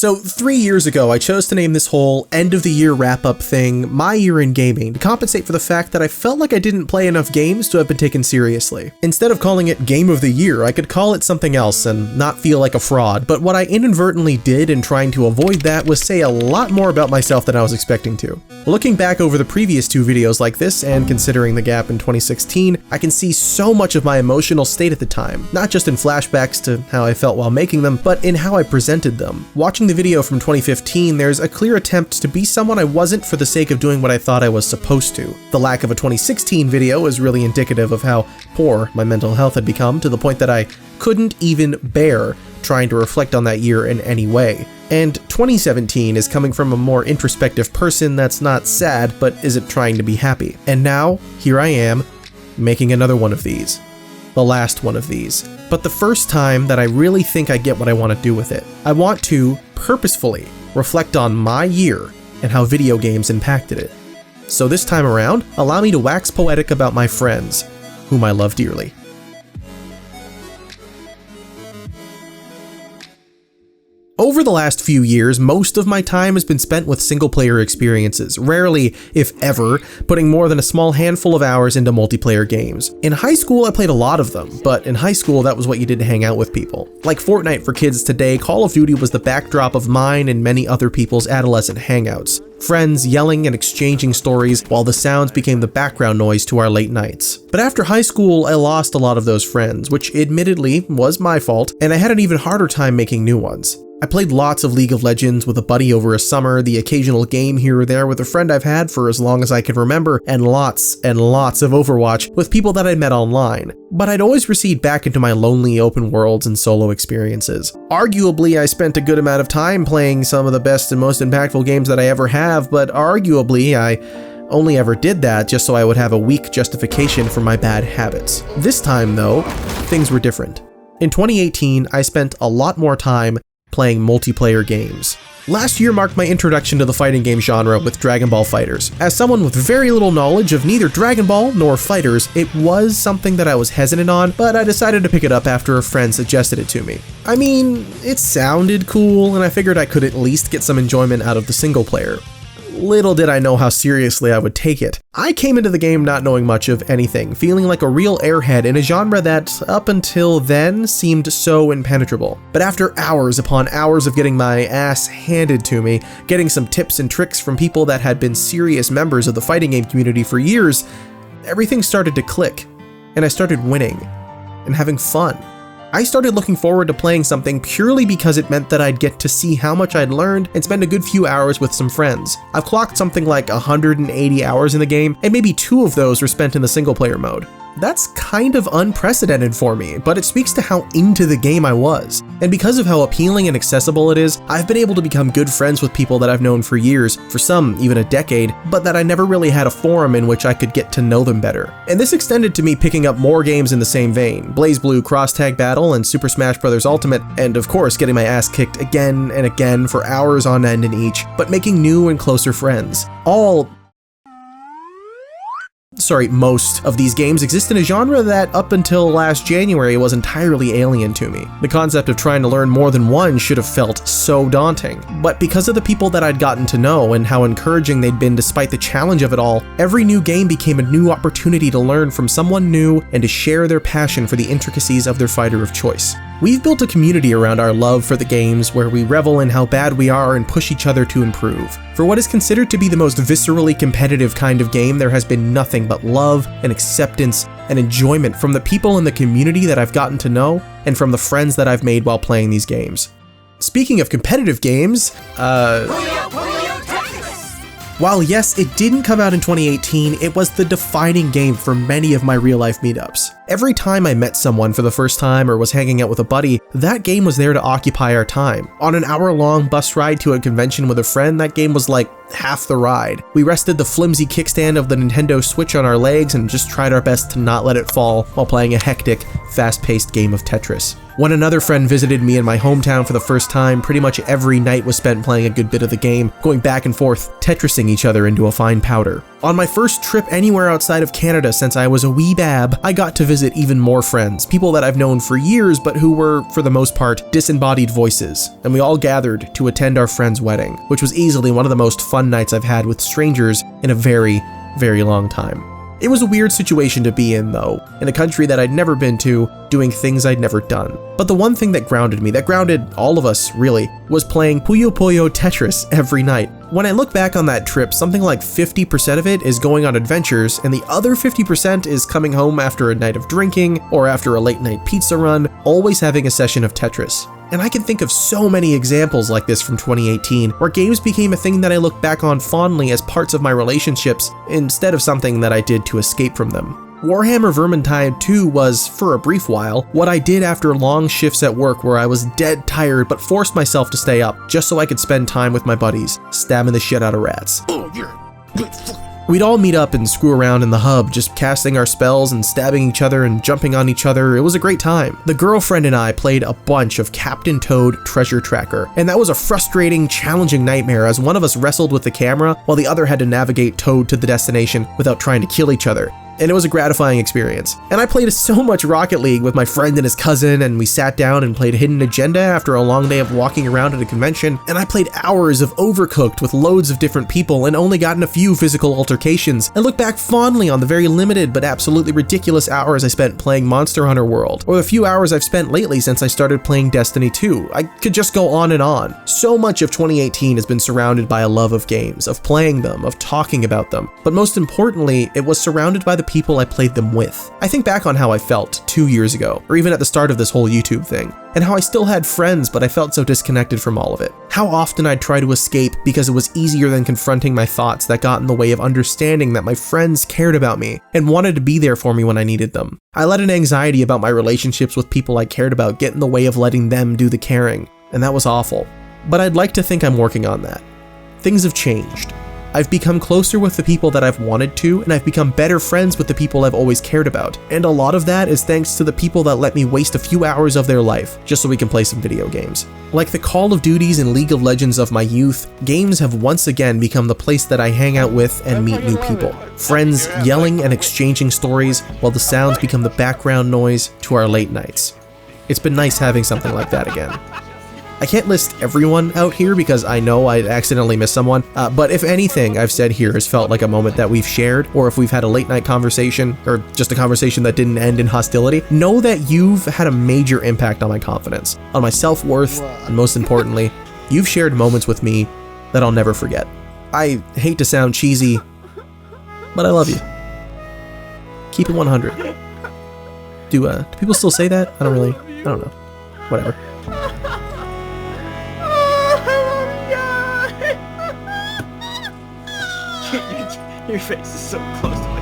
So 3 years ago, I chose to name this whole end of the year wrap up thing My Year in Gaming to compensate for the fact that I felt like I didn't play enough games to have been taken seriously. Instead of calling it Game of the Year, I could call it something else and not feel like a fraud, but what I inadvertently did in trying to avoid that was say a lot more about myself than I was expecting to. Looking back over the previous 2 videos like this and considering the gap in 2016, I can see so much of my emotional state at the time, not just in flashbacks to how I felt while making them, but in how I presented them. Watching the video from 2015, there's a clear attempt to be someone I wasn't for the sake of doing what I thought I was supposed to. The lack of a 2016 video is really indicative of how poor my mental health had become, to the point that I couldn't even bear trying to reflect on that year in any way. And 2017 is coming from a more introspective person that's not sad, but isn't trying to be happy. And now, here I am, making another one of these. The last one of these. But the first time that I really think I get what I want to do with it. I want to, purposefully, reflect on my year and how video games impacted it. So this time around, allow me to wax poetic about my friends, whom I love dearly. Over the last few years, most of my time has been spent with single-player experiences, rarely, if ever, putting more than a small handful of hours into multiplayer games. In high school, I played a lot of them, but in high school, that was what you did to hang out with people. Like Fortnite for kids today, Call of Duty was the backdrop of mine and many other people's adolescent hangouts. Friends yelling and exchanging stories while the sounds became the background noise to our late nights. But after high school, I lost a lot of those friends, which admittedly was my fault, and I had an even harder time making new ones. I played lots of League of Legends with a buddy over a summer, the occasional game here or there with a friend I've had for as long as I can remember, and lots of Overwatch with people that I met online. But I'd always recede back into my lonely open worlds and solo experiences. Arguably, I spent a good amount of time playing some of the best and most impactful games that I ever have, but arguably, I only ever did that just so I would have a weak justification for my bad habits. This time, though, things were different. In 2018, I spent a lot more time playing multiplayer games. Last year marked my introduction to the fighting game genre with Dragonball Fighters. As someone with very little knowledge of neither Dragon Ball nor fighters, it was something that I was hesitant on, but I decided to pick it up after a friend suggested it to me. I mean, it sounded cool, and I figured I could at least get some enjoyment out of the single player. Little did I know how seriously I would take it. I came into the game not knowing much of anything, feeling like a real airhead in a genre that, up until then, seemed so impenetrable. But after hours upon hours of getting my ass handed to me, getting some tips and tricks from people that had been serious members of the fighting game community for years, everything started to click, and I started winning, and having fun. I started looking forward to playing something purely because it meant that I'd get to see how much I'd learned and spend a good few hours with some friends. I've clocked something like 180 hours in the game, and maybe 2 of those were spent in the single player mode. That's kind of unprecedented for me, but it speaks to how into the game I was. And because of how appealing and accessible it is, I've been able to become good friends with people that I've known for years, for some even a decade, but that I never really had a forum in which I could get to know them better. And this extended to me picking up more games in the same vein: BlazBlue Cross Tag Battle and Super Smash Bros. Ultimate, and of course getting my ass kicked again and again for hours on end in each, but making new and closer friends. Most of these games exist in a genre that up until last January was entirely alien to me. The concept of trying to learn more than one should have felt so daunting. But because of the people that I'd gotten to know and how encouraging they'd been despite the challenge of it all, every new game became a new opportunity to learn from someone new and to share their passion for the intricacies of their fighter of choice. We've built a community around our love for the games where we revel in how bad we are and push each other to improve. For what is considered to be the most viscerally competitive kind of game, there has been nothing but love and acceptance and enjoyment from the people in the community that I've gotten to know and from the friends that I've made while playing these games. Speaking of competitive games, while yes, it didn't come out in 2018, it was the defining game for many of my real-life meetups. Every time I met someone for the first time or was hanging out with a buddy, that game was there to occupy our time. On an hour-long bus ride to a convention with a friend, that game was like half the ride. We rested the flimsy kickstand of the Nintendo Switch on our legs and just tried our best to not let it fall while playing a hectic, fast-paced game of Tetris. When another friend visited me in my hometown for the first time, pretty much every night was spent playing a good bit of the game, going back and forth, Tetrising each other into a fine powder. On my first trip anywhere outside of Canada since I was a wee bab, I got to visit even more friends, people that I've known for years but who were, for the most part, disembodied voices, and we all gathered to attend our friend's wedding, which was easily one of the most fun nights I've had with strangers in a very, very long time. It was a weird situation to be in, though, in a country that I'd never been to, doing things I'd never done. But the one thing that grounded me, that grounded all of us really, was playing Puyo Puyo Tetris every night. When I look back on that trip, something like 50% of it is going on adventures, and the other 50% is coming home after a night of drinking, or after a late night pizza run, always having a session of Tetris. And I can think of so many examples like this from 2018, where games became a thing that I look back on fondly as parts of my relationships, instead of something that I did to escape from them. Warhammer Vermintide 2 was, for a brief while, what I did after long shifts at work where I was dead tired but forced myself to stay up, just so I could spend time with my buddies, stabbing the shit out of rats. We'd all meet up and screw around in the hub, just casting our spells and stabbing each other and jumping on each other. It was a great time. The girlfriend and I played a bunch of Captain Toad Treasure Tracker, and that was a frustrating, challenging nightmare as one of us wrestled with the camera while the other had to navigate Toad to the destination without trying to kill each other. And it was a gratifying experience. And I played so much Rocket League with my friend and his cousin, and we sat down and played Hidden Agenda after a long day of walking around at a convention, and I played hours of Overcooked with loads of different people and only gotten a few physical altercations, and look back fondly on the very limited but absolutely ridiculous hours I spent playing Monster Hunter World, or the few hours I've spent lately since I started playing Destiny 2. I could just go on and on. So much of 2018 has been surrounded by a love of games, of playing them, of talking about them, but most importantly, it was surrounded by the people I played them with. I think back on how I felt 2 years ago, or even at the start of this whole YouTube thing, and how I still had friends but I felt so disconnected from all of it. How often I'd try to escape because it was easier than confronting my thoughts that got in the way of understanding that my friends cared about me and wanted to be there for me when I needed them. I let an anxiety about my relationships with people I cared about get in the way of letting them do the caring, and that was awful. But I'd like to think I'm working on that. Things have changed. I've become closer with the people that I've wanted to, and I've become better friends with the people I've always cared about. And a lot of that is thanks to the people that let me waste a few hours of their life just so we can play some video games. Like the Call of Duties and League of Legends of my youth, games have once again become the place that I hang out with and meet new people. Friends yelling and exchanging stories while the sounds become the background noise to our late nights. It's been nice having something like that again. I can't list everyone out here because I know I'd accidentally miss someone, but if anything I've said here has felt like a moment that we've shared, or if we've had a late night conversation, or just a conversation that didn't end in hostility, know that you've had a major impact on my confidence, on my self-worth, and most importantly, you've shared moments with me that I'll never forget. I hate to sound cheesy, but I love you. Keep it 100. Do people still say that? I don't know. Whatever. Your face is so close to